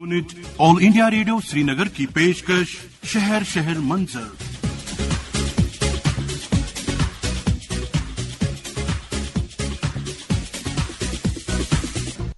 Unit all India radio Srinagar की पेशकश शहर शहर मंजर।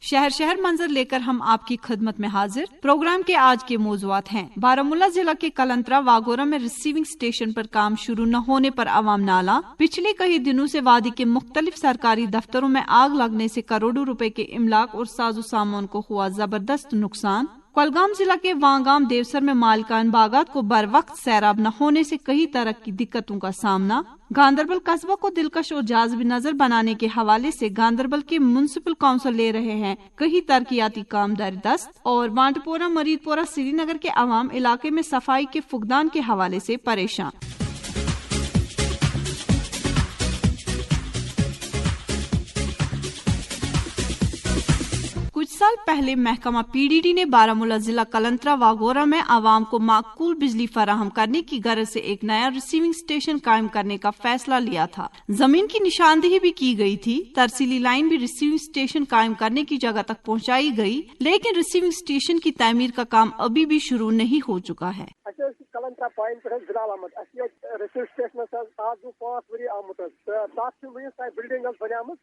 शहर शहर मंजर लेकर हम आपकी खिदमत में हाजिर। प्रोग्राम के आज के मौज़ूआत हैं। बारामूला जिला के कलंतरा वागोरा में रिसीविंग स्टेशन पर काम शुरू न होने पर आवाम नाला। पिछले कई दिनों से वादी के मुख्तलिफ सरकारी दफ्तरों में आग लगने से करोड़ों रुपए के इमलाक और साजो सामान को हुआ जबरदस्त नुकसान। कुलगाम जिला के वांगाम देवसर में मालिकान बागात को बर वक्त सैराब न होने से कई तरह की दिक्कतों का सामना। गांदरबल कस्बा को दिलकश और जाज़िब नजर बनाने के हवाले से गांदरबल के म्युनिसिपल काउंसिल ले रहे हैं कई तरक्याती काम दर दस्त। और वांटपोरा मरीदपोरा श्रीनगर के अवाम इलाके में सफाई के फुकदान के हवाले से परेशान। कुछ साल पहले महकमा पीडीडी ने बारामूला जिला कलंतरा वागोरा में आवाम को माकूल बिजली फराहम करने की गरज से एक नया रिसीविंग स्टेशन कायम करने का फैसला लिया था। जमीन की निशानदेही भी की गई थी। तरसीली लाइन भी रिसीविंग स्टेशन कायम करने की जगह तक पहुंचाई गई, लेकिन रिसीविंग स्टेशन की तामीर का काम अभी भी शुरू नहीं हो चुका है। कलंतरा पॉइंट पे जिलाल अहमद रिसीव स्टेशन आज 5 वरी आमुत तथ बिल्डिंग बनियाम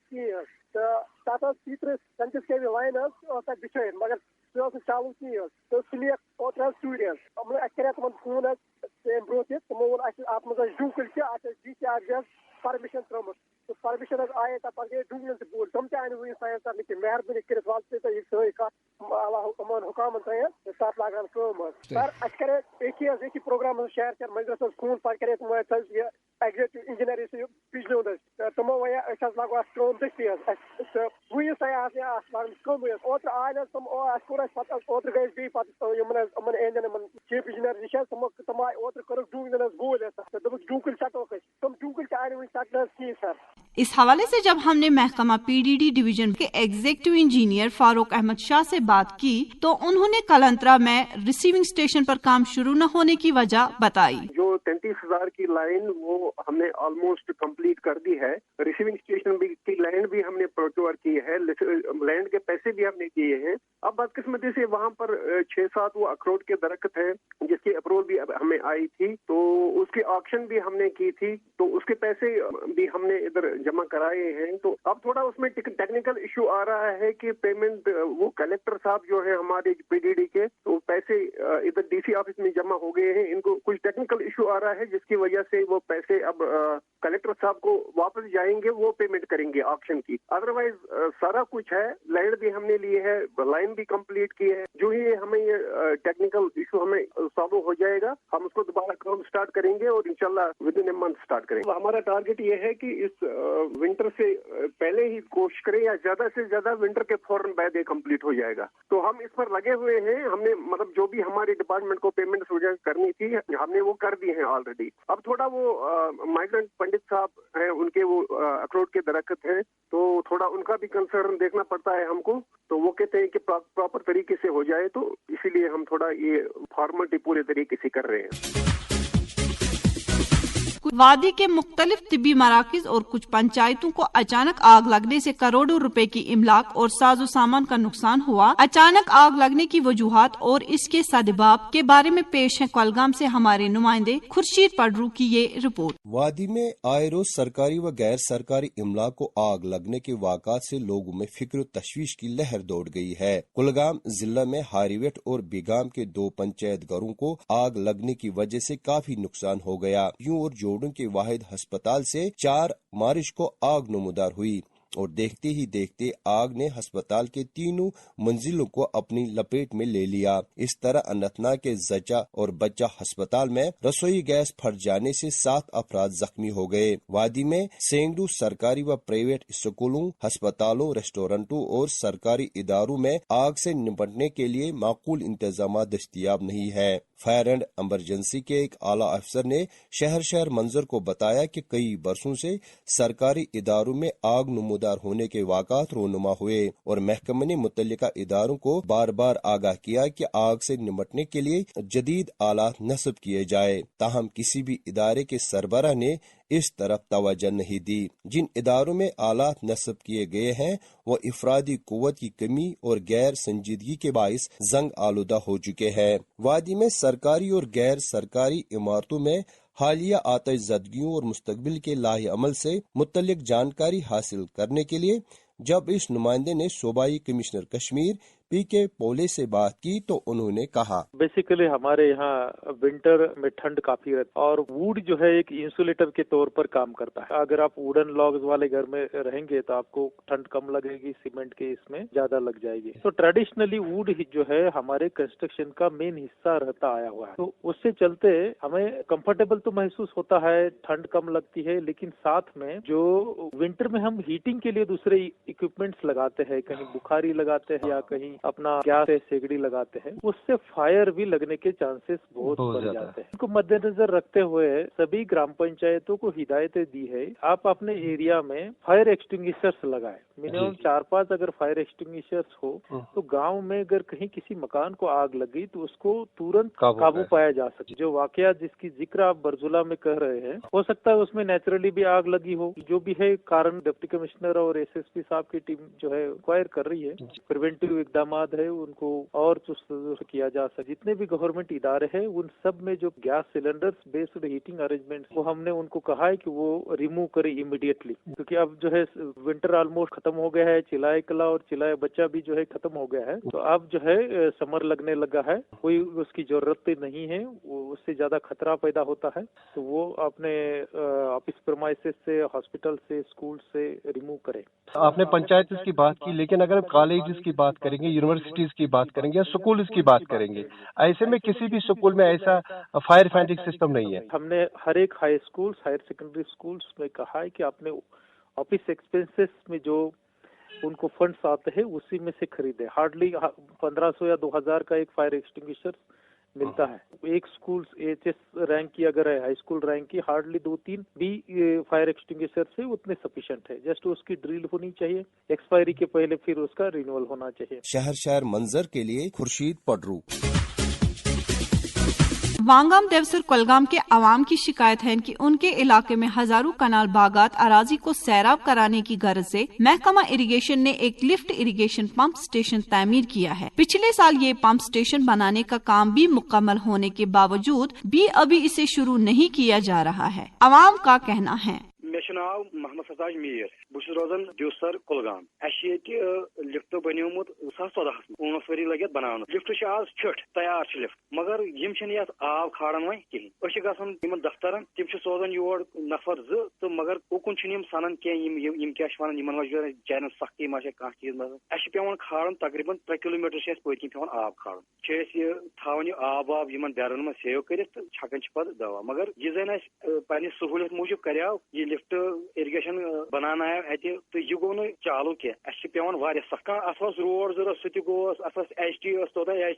तथ तीतर सेंटिस के लाइन बिछाई मगर सह चालू कहें तो स्लेक ओतर स्टूडियस कर फोन तम ब्रो तमो वो अत मज डूकल परमिशन त्रुमत तो परमिशन आये पे गई डूगल बोल तम आय वन साइन कर मेहरबानी कर सही कमान हुकामन तथ लागान सर अ प्रोग्राम शहर शहर मंजरस फोन पे एग्जीक्यूटिव इंजीनियर से पिछले तमो वन लगो कम दस्ती वन सा ओतर आये तम ओतर गए चीफ इंजीनियर निश तम आये ओतर कर डूगल गोल डूगल सटो तम डूगल आय वन सटन कहीं सर। इस हवाले से जब हमने महकमा पीडीडी डिवीजन के एग्जीक्यूटिव इंजीनियर फारूक अहमद शाह से बात की तो उन्होंने कलंतरा में रिसीविंग स्टेशन पर काम शुरू न होने की वजह बताई। जो 33,000 की लाइन वो हमने ऑलमोस्ट कंप्लीट कर दी है। रिसीविंग स्टेशन की लैंड भी हमने प्रोक्योर की है, लैंड के पैसे भी हमने किए हैं। अब बदकिस्मती से वहाँ पर 6-7 वो अखरोट के दरख्त हैं जिसकी अप्रूवल भी हमें आई थी, तो उसकी ऑक्शन भी हमने की थी, तो उसके पैसे भी हमने इधर जमा कराए हैं। तो अब थोड़ा उसमें टेक्निकल इशू आ रहा है कि पेमेंट वो कलेक्टर साहब जो है हमारे पीडीडी के, तो पैसे इधर डीसी ऑफिस में जमा हो गए हैं। इनको कुछ टेक्निकल इशू आ रहा है जिसकी वजह से वो पैसे अब कलेक्टर साहब को वापस जाएंगे, वो पेमेंट करेंगे ऑक्शन की। अदरवाइज सारा कुछ है, लैंड भी हमने लिए है, लाइन भी कंप्लीट की है। जो ही हमें ये टेक्निकल इशू हमें सॉल्व हो जाएगा हम उसको दोबारा काम स्टार्ट करेंगे और इंशाल्लाह with in a month start करेंगे। हमारा टारगेट ये है कि इस विंटर से पहले ही कोशिश करें या ज्यादा से ज्यादा विंटर के फौरन बाद ये कंप्लीट हो जाएगा। तो हम इस पर लगे हुए हैं। हमने मतलब जो भी हमारे डिपार्टमेंट को पेमेंट वगैरह करनी थी हमने वो कर दी है ऑलरेडी। अब थोड़ा वो माइग्रेंट पंडित साहब हैं, उनके वो अखरोट के दरख्त हैं, तो थोड़ा उनका भी कंसर्न देखना पड़ता है हमको। तो वो कहते हैं कि प्रॉपर तरीके से हो जाए, तो इसीलिए हम थोड़ा ये फॉर्मेलिटी पूरे तरीके से कर रहे हैं। वादी के मुख्तलिफ तिब्बी मराकिज और कुछ पंचायतों को अचानक आग लगने से करोड़ों रुपए की इमलाक और साजो सामान का नुकसान हुआ। अचानक आग लगने की वजूहात और इसके सदबाब के बारे में पेश है कुलगाम से हमारे नुमाइंदे खुर्शीद पडरू की ये रिपोर्ट। वादी में आए रोज सरकारी व गैर सरकारी इमलाक को आग लगने के वाक़ात से लोगों में फिक्र तशवीश की लहर दौड़ गई है। कुलगाम जिला में हारीवेट और बिगाम के 2 पंचायत घरों को आग लगने की वजह से काफी नुकसान हो गया। यूं और जोड़ों के वाहिद अस्पताल से 4 मार्च को आग नमूदार हुई और देखते ही देखते आग ने अस्पताल के 3 मंजिलों को अपनी लपेट में ले लिया। इस तरह अनंतनाग के जचा और बच्चा अस्पताल में रसोई गैस फट जाने से 7 अफराद जख्मी हो गए। वादी में सैकड़ों सरकारी व प्राइवेट स्कूलों, अस्पतालों, रेस्टोरेंटों और सरकारी इदारों में आग से निपटने के लिए माकूल इंतजाम दस्तियाब नहीं है। फायर एंड इमरजेंसी के एक आला अफसर ने शहर शहर मंजर को बताया कि कई बरसों से सरकारी इदारों में आग नमूदार होने के वाक़ात रोनुमा हुए और महकमे ने मुतल्लिका इदारों को बार बार आगाह किया कि आग से निपटने के लिए जदीद आलात नस्ब किए जाए। ताहम किसी भी इदारे के सरबराह ने इस तरफ तवज्जो नहीं दी। जिन इदारों में आलात नस्ब किए गए हैं वो इफरादी कुव्वत की कमी और गैर संजीदगी के बाइस जंग आलूदा हो चुके हैं। वादी में सरकारी और गैर सरकारी इमारतों में हालिया आतिश ज़दगियों और मुस्तकबिल के लाहे अमल से मुतल्लिक जानकारी हासिल करने के लिए जब इस नुमाइंदे ने सूबाई कमिश्नर कश्मीर पीके पोले से बात की तो उन्होंने कहा, बेसिकली हमारे यहाँ विंटर में ठंड काफी रहती है और वुड जो है एक इंसुलेटर के तौर पर काम करता है। अगर आप वुडन लॉग्स वाले घर में रहेंगे तो आपको ठंड कम लगेगी, सीमेंट के इसमें ज्यादा लग जाएगी। तो ट्रेडिशनली वुड जो है हमारे कंस्ट्रक्शन का मेन हिस्सा रहता आया हुआ है, तो उससे चलते हमें कंफर्टेबल तो महसूस होता है, ठंड कम लगती है, लेकिन साथ में जो विंटर में हम हीटिंग के लिए दूसरे इक्विपमेंट्स लगाते हैं, कहीं बुखारी लगाते हैं या कहीं अपना गैस से सेगड़ी लगाते हैं, उससे फायर भी लगने के चांसेस बहुत बढ़ जाते हैं। इनको मद्देनजर रखते हुए सभी ग्राम पंचायतों को हिदायतें दी है, आप अपने एरिया में फायर एक्सटिंग्विशर्स लगाएं। मिनिमम 4-5 अगर फायर एक्सटिंग्विशर्स हो तो गांव में अगर कहीं किसी मकान को आग लगी तो उसको तुरंत काबू पाया जा सके। जो वाकया जिसकी जिक्र आप बरजुला में कह रहे हैं, हो सकता है उसमें नेचुरली भी आग लगी हो, जो भी है कारण डिप्टी कमिश्नर और एसएसपी साहब की टीम जो है इंक्वायर कर रही है। प्रिवेंटिव इकदाम है उनको और चुस्त किया जा सके। जितने भी गवर्नमेंट इदारे हैं उन सब में जो gas cylinders based heating arrangement वो हमने उनको कहा है कि वो रिमूव करे इमीडिएटली, क्योंकि अब जो है विंटर ऑलमोस्ट खत्म हो गया है, चिल्लाए कला और चिल्लाए बच्चा भी जो है खत्म हो गया है, तो अब जो है समर लगने लगा है, कोई उसकी जरूरत नहीं है, उससे ज्यादा खतरा पैदा होता है, तो वो अपने ऑफिस प्रेमाइसेस से, हॉस्पिटल से, स्कूल से रिमूव करे। आपने पंचायत की बात की, लेकिन अगर कॉलेज की बात करेंगे, यूनिवर्सिटीज की बात करेंगे या स्कूल की बात करेंगे, ऐसे में किसी भी स्कूल में ऐसा फायर फाइटिंग सिस्टम नहीं है। हमने हर एक high school, higher secondary schools में कहा है कि अपने ऑफिस एक्सपेंसेस में जो उनको फंड्स आते हैं उसी में से खरीदे। हार्डली 1500 या 2000 का एक फायर एक्सटिंग्विशर मिलता है। एक स्कूल एचएस रैंक की अगर है, हाई स्कूल रैंक की, हार्डली 2-3 भी फायर एक्सटिंग्विशर से उतने सफिशिएंट है। जस्ट उसकी ड्रिल होनी चाहिए एक्सपायरी के पहले, फिर उसका रिन्यूअल होना चाहिए। शहर मंजर के लिए खुर्शीद पडरू। वांगम देवसर कुलगाम के अवाम की शिकायत है कि उनके इलाके में हजारों कनाल बागात अराजी को सैराब कराने की गर्ज से महकमा इरिगेशन ने एक लिफ्ट इरिगेशन पंप स्टेशन तामीर किया है। पिछले साल ये पंप स्टेशन बनाने का काम भी मुकम्मल होने के बावजूद भी अभी इसे शुरू नहीं किया जा रहा है। अवाम का कहना है, नाव मोहम्मद सताज मीर, बस रोजान दिवसर कुलगाम। लिफ्ट बनियोमुत 2014 19 वरी लगे बनाने। लिफ्ट आज फिट तैयार लिफ्ट, मगर यम आब खाड़न वह कहीं गन दफ्तर तम सोजान योर नफर 2 तो मगर उकुन सनन क्या चार सख्ती मा कह चीज मज पे खाड़न तकरीबन 3 किलोमीटर पत्कि पे आब खाड़न थावन आब बैरन में सेव कर छकन पे दवा, मगर यह जन पे सहूलियत मूजूब कर यह लिफ्ट इरिगेशन बनाना तो यह गो चालू क्या पे सख रोड जरूरत सह एच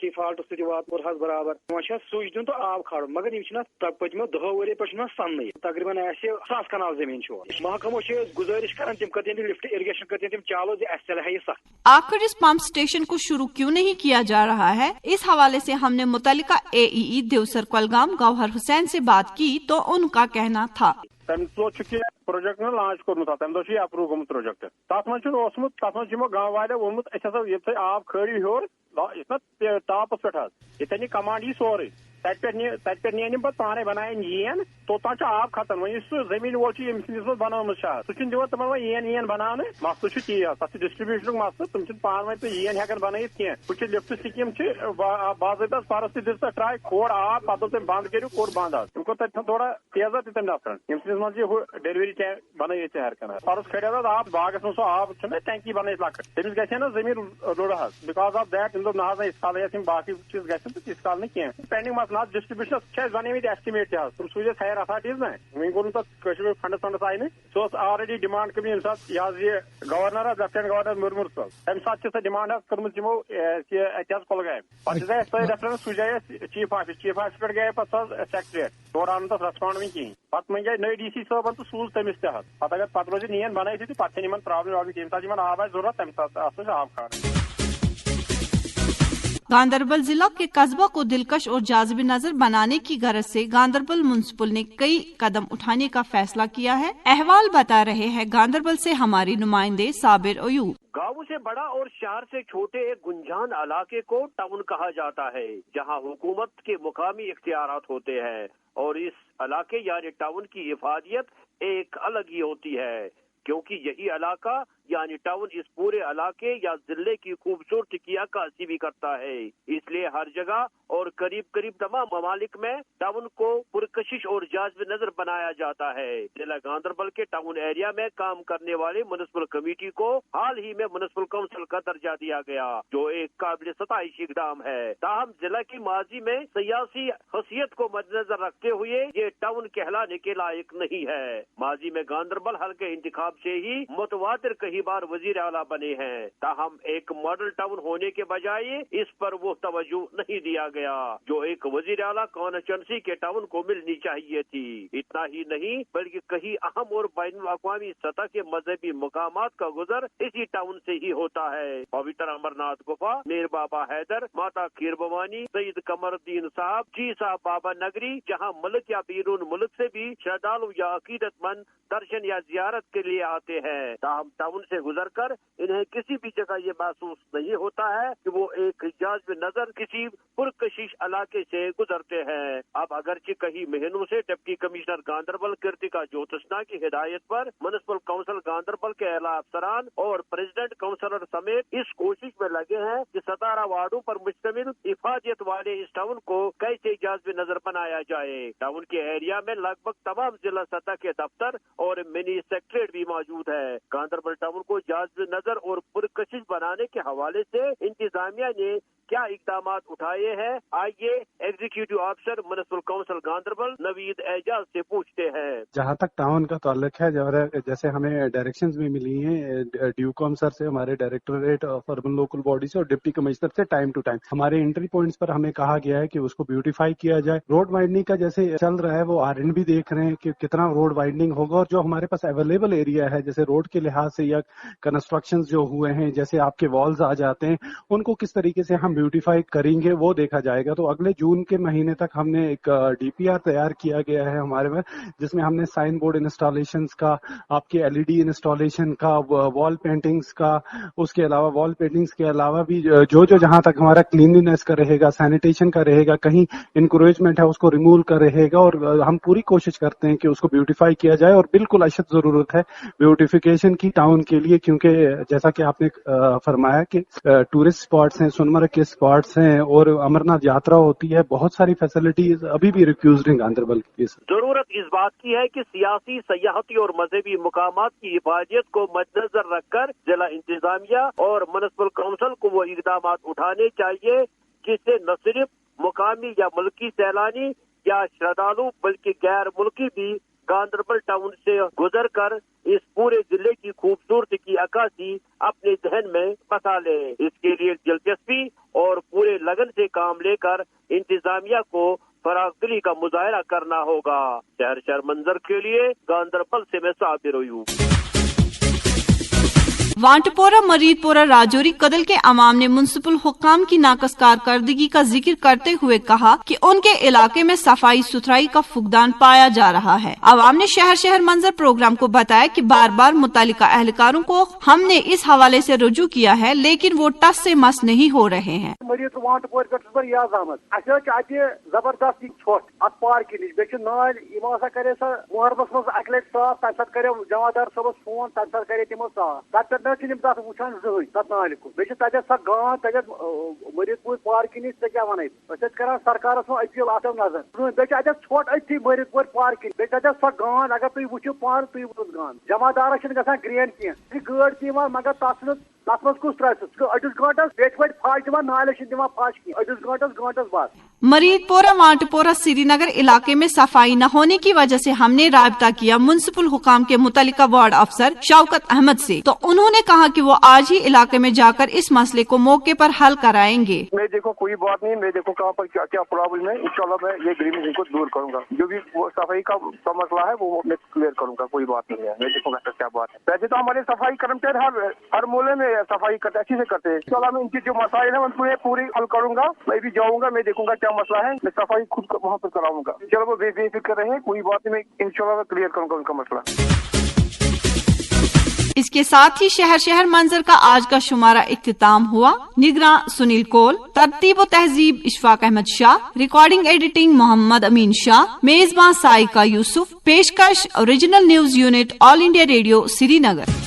टी फॉल्ट सह बराबर स्विच दिन तो आब खाड़, मगर पत्मो 10 वरी पे सन तकरीबन 1000 कनाल जमीन। महकमो गुजारिश कर लिफ्ट इरिगेशन कर चालू चल सख। आखिर इस पंप स्टेशन को शुरू क्यों नहीं किया जा रहा है, इस हवाले से हमने मुतल्लिका AEE देवसर कुलगाम गौहर हुसैन से बात की तो उनका कहना था, प्रोजेक्ट लॉन्च कोर्मुत तम दो अप्रूव गोमुत प्रोजेक्ट तथ मत गाँव वाले वोनमुत ये आब खड़ियो हूर टापस पे ये कमांड यह सोरे तत पे पाने बनान येन तोतान आब खतन वो जमीन वोल बनोमुत सह दिवान तम येन बना मसल ती तथ डिस्ट्रीब्यूशन मसल तुम पान पे येन हेकन बन कह लिफ्ट स्कीम बाज़ाब्ता फर्स दिस ट्राई खोड़ आब पे तम बंद करो कोर बंद तम को थोड़ा तेजा तम दफ्तर मज डिलीवरी बन हर कन फर्स खड़े आब बागस में सो आब टंकी बन लक तमिस ग जमीन रुड़ बिकॉज ऑफ दैट तम दोप ना इस काल बाकी चीज गस काल कह पेंडिंग डिस्ट्रीब्यूशन बन एस्टिमेट तुम सूझ हायर अथॉरिटीज ना वो गो तक फंडस आई सह ऑलरेडी डिमांड कर यह गवर्नर लेफ्टिनेंट गवर्नर मुर्मू साहब तम सात डिमांड कर्म कुलगाम पे रेफरेंस सूझ चीफ ऑफिस पे गए पे सेक्रेटरीट तौर आन तक रेस्पॉन्ड वह कहीं पे मंगे नई DC साहबन तो सूझ तमिस पे अगर पे रोज नीन बन पे प्रॉब्लम तम सात आब जरूरत तम सात आब खाड़। गांधरबल जिला के कस्बा को दिलकश और जाज़िब नजर बनाने की गरज से गांधरबल म्युनिसिपल ने कई कदम उठाने का फैसला किया है। अहवाल बता रहे हैं गांधरबल से हमारे नुमाइंदे साबिर अयूब। गांव से बड़ा और शहर से छोटे एक गुंजान इलाके को टाउन कहा जाता है, जहां हुकूमत के मुकामी इख्तियारात होते हैं और इस इलाके यानी टाउन की हिफाजत एक अलग ही होती है, क्योंकि यही इलाका यानी टाउन इस पूरे इलाके या जिले की खूबसूरती की अक्कासी भी करता है। इसलिए हर जगह और करीब करीब तमाम ममालिक में टाउन को पुरकशिश और जाज़िब नजर बनाया जाता है। जिला गांधरबल के टाउन एरिया में काम करने वाले म्युनिसिपल कमेटी को हाल ही में म्युनिसिपल काउंसिल का दर्जा दिया गया, जो एक काबिल सताइश इकदाम है। ताहम जिला की माजी में सियासी हसीयत को मद्देनजर रखते हुए ये टाउन कहलाने के लायक नहीं है। माजी में गांधरबल हल्के इंतखाब से ही मुतवातिर कई बार वजीर आला बने हैं, ताहम एक मॉडल टाउन होने के बजाय इस पर वो तवज्जो नहीं दिया गया जो एक वजीर आला कॉन्स्टिट्यूंसी के टाउन को मिलनी चाहिए थी। इतना ही नहीं बल्कि कई अहम और बैनुल अक़वामी सतह के मजहबी मुकामात का गुजर इसी टाउन से ही होता है। पवित्र अमरनाथ गुफा, मीर बाबा हैदर, माता खीर भवानी, सईद कमरुद्दीन साहब, जी साहब बाबा नगरी, जहाँ मुल्क या बैरून मुल्क से भी श्रद्धालु या अकीदतमंद दर्शन या जियारत के लिए आते हैं। ताहम टाउन से गुजरकर इन्हें किसी भी जगह ये महसूस नहीं होता है कि वो एक जाज़िब नजर किसी पुरकशिश इलाके से गुजरते हैं। अब अगरचे कई महीनों से डिप्टी कमिश्नर गांधरबल कृतिका ज्योतिषना की हिदायत पर म्युनिसिपल काउंसिल गांधरबल के आला अफसरान और प्रेसिडेंट काउंसलर समेत इस कोशिश में लगे हैं कि 17 वार्डों पर मुश्तमिल हिफाजत वाले इस टाउन को कैसे जाज़िब नजर बनाया जाए। टाउन के एरिया में लगभग तमाम जिला सतह के दफ्तर और मिनी सेक्रेटरीट भी मौजूद है। गांधरबल टाउन को जाज़िब नजर और पुरकशिश बनाने के हवाले से इंतजामिया ने क्या इकदाम उठाए हैं, आइए executive officer municipal council Ganderbal Naveed Ejaz से पूछते हैं। जहाँ तक टाउन का ताल्लुक है, जैसे हमें डायरेक्शंस भी मिली हैं ड्यूकॉम सर से, हमारे directorate of urban local body से और डिप्टी कमिश्नर से टाइम टू टाइम हमारे एंट्री पॉइंट्स पर हमें कहा गया है कि उसको ब्यूटीफाई किया जाए। रोड वाइडनिंग का जैसे चल रहा है वो R&B देख रहे हैं कि कितना रोड वाइडनिंग होगा, और जो हमारे पास अवेलेबल एरिया है जैसे रोड के लिहाज से या कंस्ट्रक्शन जो हुए हैं, जैसे आपके वॉल्स आ जाते हैं, उनको किस तरीके से हम ब्यूटीफाई करेंगे वो देखा जाएगा। तो अगले जून के महीने तक हमने एक DPR तैयार किया गया है हमारे में, जिसमें हमने साइन बोर्ड इंस्टॉलेशन का, आपके LED इंस्टॉलेशन का, वॉल पेंटिंग्स का, उसके अलावा वॉल पेंटिंग्स के अलावा भी जो जहां तक हमारा क्लीनलीनेस का रहेगा, सैनिटेशन का रहेगा, कहीं इंक्रोचमेंट है उसको रिमूव कर रहेगा, और हम पूरी कोशिश करते हैं कि उसको ब्यूटीफाई किया जाए। और बिल्कुल अशद जरूरत है ब्यूटिफिकेशन की टाउन के लिए, क्योंकि जैसा कि आपने फरमाया कि टूरिस्ट स्पॉट्स हैं, सोनमर्ग के स्पॉट्स हैं और अमरनाथ यात्रा होती है, बहुत सारी फैसिलिटीज अभी भी रिफ्यूज्ड हैं गांधरबल की। जरूरत इस बात की है कि सियासी, सयाहती और मजहबी मुकामात की हिफाजत को मद्देनजर रखकर जिला इंतजामिया और म्युनिसिपल काउंसिल को वो इकदाम उठाने चाहिए जिससे न सिर्फ मुकामी या मुल्की सैलानी या श्रद्धालु बल्कि गैर मुल्की भी गांधरबल टाउन से गुजर कर इस पूरे जिले की खूबसूरती की अक्कासी अपने जहन में बसा ले। इसके लिए दिलचस्पी और पूरे लगन से काम लेकर इंतजामिया को फरागदिली का मुजाहरा करना होगा। शहर मंजर के लिए गांधरबल से मैं साबिर अयूब। वांटपोरा, मरीदपोरा, राजौरी, कदल के अवाम ने म्युनिसिपल हुक्काम की नाकस कारकर्दगी का जिक्र करते हुए कहा कि उनके इलाके में सफाई सुथराई का फुकदान पाया जा रहा है। अवाम ने शहर मंजर प्रोग्राम को बताया कि बार बार मुतालिका अहलकारों को हमने इस हवाले से रुजू किया है, लेकिन वो टस से मस नहीं हो रहे हैं। जबरदस्त छोट अत पार्क नश नाल करे मुहरबस मज अक लट साफ, तम करे जमादार सबस फोन, तम करे तमो साफ, तत वुचान जहन तथ नाल को बे सह गान तत मरीदपुर पार्क नश क्या वन कर सरकार अपील आतो नजर बे छोट अथी मरीदपुर पार्क बे सह गान अगर तुम वो पान तुम वो गान जमादार ग ग्रेन की गाड़ मगर तथ मज कुछ त्रे अडिस गंटस बे फाश दिवान नाले दिवान फाश की अडिस गंटस बाद। मरीदपोरा, वांटपोरा, श्रीनगर इलाके में सफाई न होने की वजह से हमने राबता किया म्युनिसिपल हुकाम के मुतल्लिका वार्ड अफसर शौकत अहमद से, तो उन्होंने उन्होंने कहा कि वो आज ही इलाके में जाकर इस मसले को मौके पर हल कराएंगे। मैं देखो कोई बात नहीं, मैं देखो कहाँ पर क्या क्या प्रॉब्लम है, इंशाल्लाह मैं ये ग्रीवेंस इनको दूर करूंगा। जो भी वो सफाई का मसला है वो मैं क्लियर करूंगा, कोई बात नहीं है। मैं देखूंगा क्या बात है। वैसे तो हमारे सफाई कर्मचारी हर मोहल्ले में सफाई करते अच्छे से करते हैं। इंशाल्लाह मैं इनकी जो मसाइल है उनको पूरी हल करूंगा। मैं भी जाऊंगा, मैं देखूंगा क्या मसला है, मैं सफाई खुद वहाँ पर कराऊंगा। चलो वो बेफिक्र रहे, कोई बात नहीं, मैं इंशाल्लाह क्लियर करूंगा उनका मसला। इसके साथ ही शहर शहर मंजर का आज का शुमारा इख्तिताम हुआ। निगरान सुनील कोल, तरतीब व तहजीब इशफाक अहमद शाह, रिकॉर्डिंग एडिटिंग मोहम्मद अमीन शाह, मेजबान साइका यूसुफ, पेशकश original news unit all India radio Srinagar.